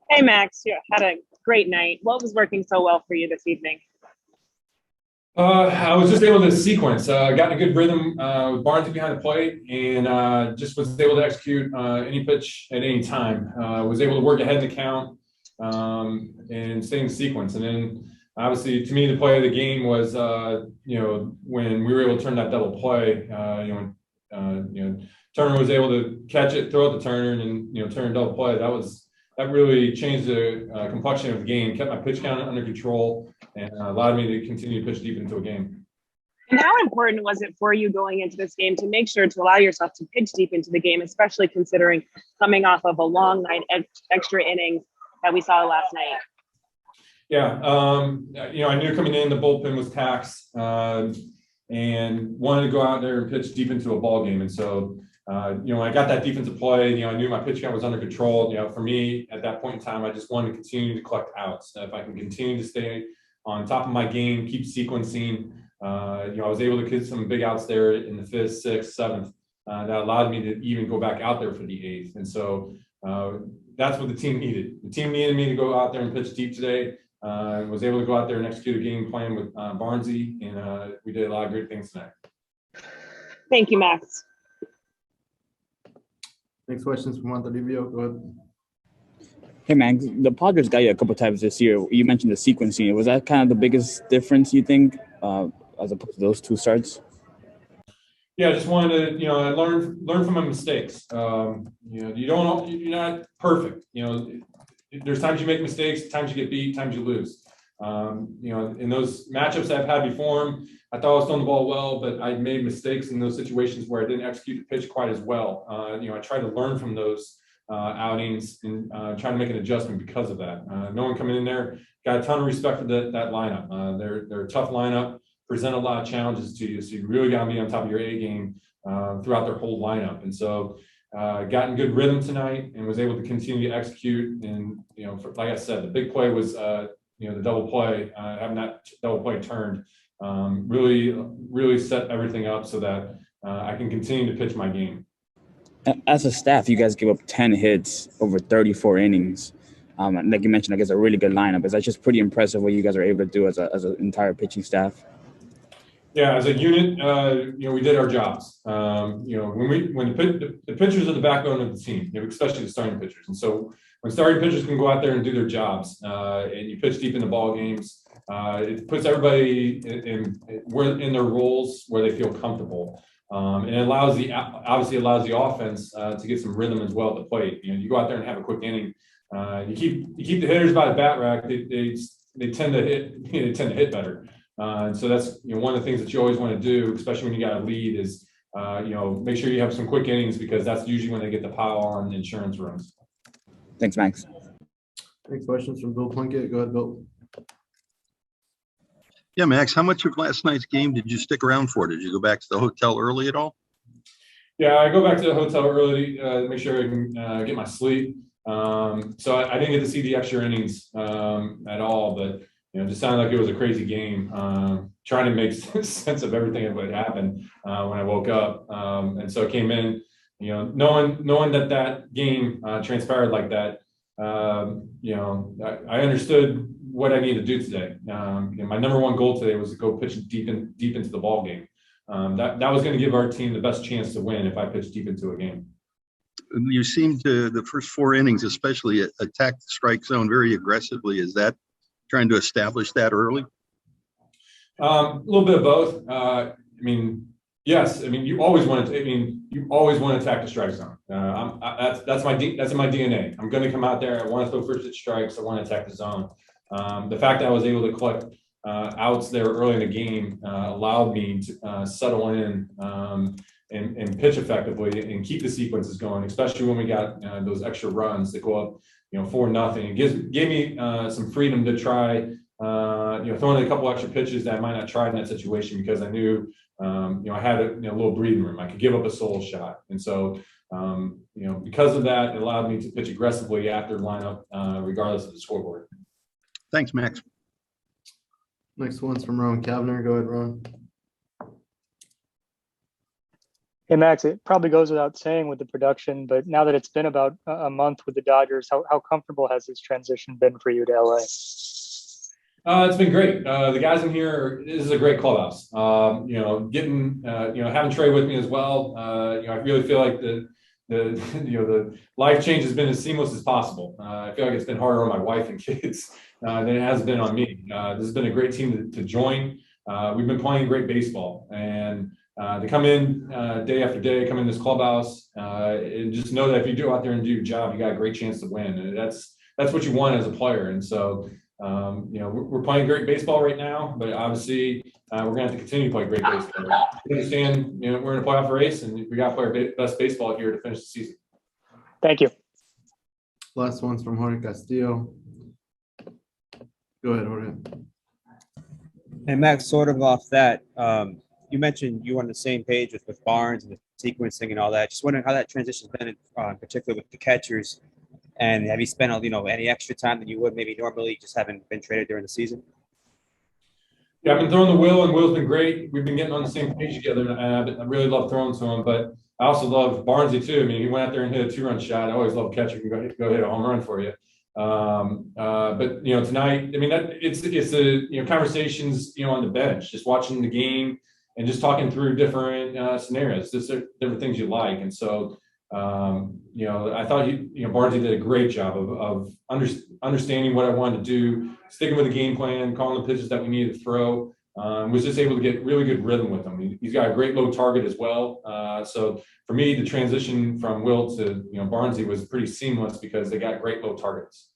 Hey, Max, you had a great night. What was working so well for you this evening? I was just able to sequence, got in a good rhythm with Barnes behind the plate, and just was able to execute any pitch at any time. Was able to work ahead in the count and stay in sequence. And then, obviously, to me, the play of the game was, when we were able to turn that double play. Turner was able to catch it, throw it to Turner, and turn a double play. That really changed the complexion of the game, kept my pitch count under control, and allowed me to continue to pitch deep into a game. And how important was it for you going into this game to make sure to allow yourself to pitch deep into the game, especially considering coming off of a long night, extra innings that we saw last night? Yeah, I knew coming in the bullpen was taxed, and wanted to go out there and pitch deep into a ball game. And so, when I got that defensive play, I knew my pitch count was under control. For me at that point in time, I just wanted to continue to collect outs. If I can continue to stay on top of my game, keep sequencing, I was able to get some big outs there in the 5th, 6th, 7th. That allowed me to even go back out there for the 8th. And so that's what the team needed. The team needed me to go out there and pitch deep today. Was able to go out there and execute a game plan with Barnesy, and we did a lot of great things tonight. Thank you, Max. Next question is from Montevideo. Go ahead. Hey, Max, the Padres got you a couple times this year. You mentioned the sequencing. Was that kind of the biggest difference, you think, as opposed to those two starts? Yeah, I just wanted to, learn from my mistakes. You're not perfect. There's times you make mistakes, times you get beat, times you lose. In those matchups I've had before, I thought I was throwing the ball well, but I made mistakes in those situations where I didn't execute the pitch quite as well. I tried to learn from those outings and try to make an adjustment because of that. No one coming in there, got a ton of respect for that lineup. They're a tough lineup, present a lot of challenges to you, so you really got to be on top of your A game throughout their whole lineup. And so got in good rhythm tonight and was able to continue to execute. And like I said, the big play was the double play, having that double play turned, really set everything up so that I can continue to pitch my game. As a staff, you guys give up 10 hits over 34 innings. Like you mentioned, I guess a really good lineup. Is that just pretty impressive what you guys are able to do as an entire pitching staff? Yeah, as a unit, we did our jobs. When the pitchers are the backbone of the team, especially the starting pitchers. And so when starting pitchers can go out there and do their jobs, and you pitch deep in the ball games, it puts everybody in their roles where they feel comfortable. And it obviously allows the offense to get some rhythm as well at the plate. You go out there and have a quick inning. You keep the hitters by the bat rack. They tend to hit. They tend to hit better. And so that's one of the things that you always want to do, especially when you got a lead, is make sure you have some quick innings, because that's usually when they get the pile on insurance runs. Thanks, Max. Next questions from Bill Plunkett. Go ahead, Bill. Yeah, Max, how much of last night's game did you stick around for? Did you go back to the hotel early at all? Yeah, I go back to the hotel early to make sure I can get my sleep. So I didn't get to see the extra innings at all, but it just sounded like it was a crazy game. Trying to make sense of everything that would happen when I woke up, and so I came in, knowing that game transpired like that. I understood what I needed to do today. My number one goal today was to go pitch deep into the ball game. That was going to give our team the best chance to win if I pitched deep into a game. You seemed to, the first 4 innings especially, attack the strike zone very aggressively. Is that trying to establish that early? A little bit of both. Yes. You always want to attack the strike zone. That's in my DNA. I'm going to come out there. I want to throw first pitch strikes. I want to attack the zone. The fact that I was able to collect outs there early in the game allowed me to settle in and pitch effectively and keep the sequences going, especially when we got those extra runs that go up, 4-0. It gave me some freedom to try, throwing a couple extra pitches that I might not try in that situation, because I knew, I had a little breathing room. I could give up a solo shot. And so, because of that, it allowed me to pitch aggressively after lineup, regardless of the scoreboard. Thanks, Max. Next one's from Ron Kavner. Go ahead, Ron. Hey Max, it probably goes without saying with the production, but now that it's been about a month with the Dodgers, how comfortable has this transition been for you to LA? It's been great. The guys in here, this is a great clubhouse. Getting, having Trey with me as well. I really feel like the life change has been as seamless as possible. I feel like it's been harder on my wife and kids than it has been on me. This has been a great team to join. We've been playing great baseball, and to come in day after day, come in this clubhouse, and just know that if you go out there and do your job, you got a great chance to win. And that's what you want as a player. And so, we're playing great baseball right now, but obviously we're going to have to continue to play great baseball. We understand, we're in a playoff race, and we got to play our best baseball here to finish the season. Thank you. Last one's from Jorge Castillo. Go ahead, Jorge. And Max, sort of off that, you mentioned you were on the same page with Barnes and the sequencing and all that. Just wondering how that transition's been, particularly with the catchers. And have you spent, any extra time than you would maybe normally, just having been traded during the season? Yeah, I've been throwing to Will, and Will's been great. We've been getting on the same page together, and I really love throwing to him. But I also love Barnesy too. I mean, he went out there and hit a 2-run shot. I always love a catcher who can go hit a home run for you. But tonight, I mean, it's the conversations on the bench, just watching the game and just talking through different scenarios, just different things you like. And so, I thought Barnesy did a great job of understanding what I wanted to do, sticking with the game plan, calling the pitches that we needed to throw. Was just able to get really good rhythm with him. He's got a great low target as well. So for me, the transition from Will to Barnesy was pretty seamless because they got great low targets.